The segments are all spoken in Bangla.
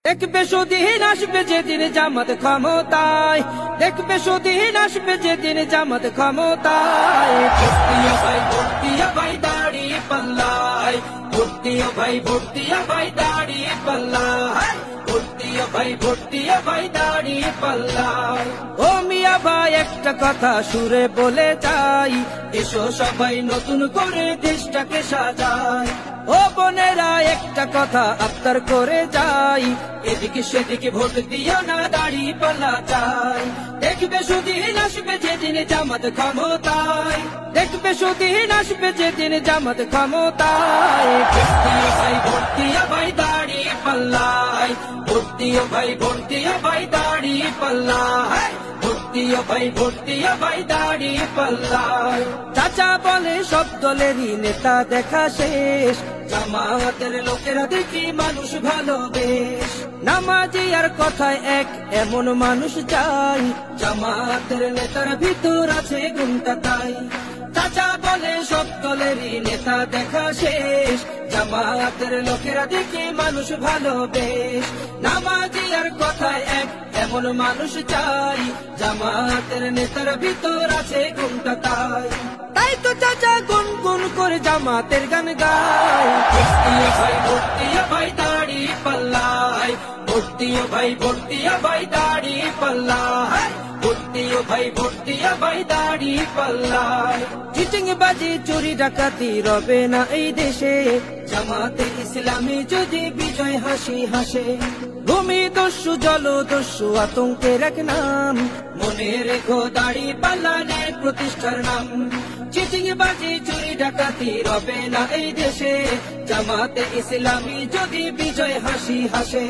দেখবে সুদিন আসবে যেদিন জামাত ক্ষমতায়, দেখবে সুদিন আসবে যেদিন জামাত ক্ষমতায়। ভর্তিয়া ভাই ভর্তিয়া ভাই দাড়ি পাল্লায়, ভর্তিয়া ভাই ভর্তিয়া ভাই দাড়ি পাল্লায়, ভর্তিয়া ভাই ভর্তিয়া ভাই দাড়ি পাল্লায়। ও মিয়া ভাই একটা কথা সুরে বলে যাই, এসো সবাই নতুন করে দেশটাকে সাজাই। ও বোনেরা একটা কথা আবদার করে যাই, এদিকে সেদিকে ভোট দিও না, দাড়ি পাল্লা চাই। দেখবে সুদিন আসবে যেদিন জামাত ক্ষমতায়, দেখবে সুদিন আসবে যেদিন জামাত ক্ষমতায়। ভর্তিয়া ভাই ভর্তিয়া ভাই দাড়ি পাল্লায়, ভর্তিয়া ভাই ভর্তিয়া ভাই দাড়ি পাল্লায়, ভর্তিয়া ভাই ভর্তিয়া ভাই দাড়ি পাল্লায়। চাচা বলে সব দলেরই নেতা দেখা শেষ, জামাতের লোকেরা দেখি মানুষ ভালোবেশ। নামাজি আর কথায় এক এমন মানুষ চাই, জামাতের নেতার ভিতর আছে গুণটা তাই। চাচা বলে সব দলেরই নেতা দেখা শেষ, জামাতের লোকেরা দেখি মানুষ ভালোবেশ। নামাজি আর কথায় এক এমন মানুষ চাই, জামাতের নেতার ভিতর আছে গুণটা তাই। তাই তো চাচা গুনগুন করে জামাতের গান গায়। ভর্তিয়া ভাই ভর্তিয়া ভাই দাড়ি পাল্লায়, ভর্তিয়া ভাই ভর্তিয়া ভাই দাড়ি পাল্লায়, ভর্তিয়া ভাই ভর্তিয়া ভাই দাড়ি পাল্লায়। চিটিং বাজি চুরি ডাকাতি রবে না এই দেশে, জামাতে ইসলামী যদি বিজয় হাসি হাসে। ভূমি দস্যু জল দস্যু আতঙ্কের এক নাম, মনে রেখো দাড়ি পাল্লানের প্রতিষ্ঠার নাম। চিটিং বাজি চুরি ডাকাতি রবে না এই দেশে, জামাতে ইসলামী যদি বিজয় হাসি হাসে।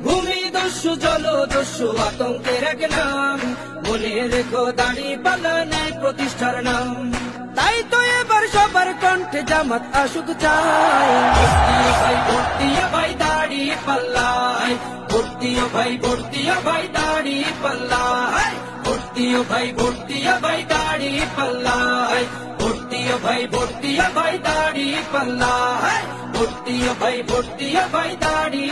ভূমি দস্যু জল দস্যু আতঙ্কের এক নাম, মনে রেখো দাড়ি পাল্লানের প্রতিষ্ঠার নাম। তাই তো এবার সবার কণ্ঠে জামাত আসুক চাই। ভর্তিয়া ভাই ভর্তিয়া ভাই দাড়ি পাল্লায়, ভর্তিয়া ভাই ভর্তিয়া ভাই দাড়ি পাল্লায়, ভর্তিয়া ভাই ভর্তিয়া ভাই দাড়ি পাল্লায়, ভর্তিয়া ভাই ভর্তিয়া ভাই দাড়ি পাল্লায়, ভর্তিয়া ভাই ভর্তিয়া ভাই দাড়ি।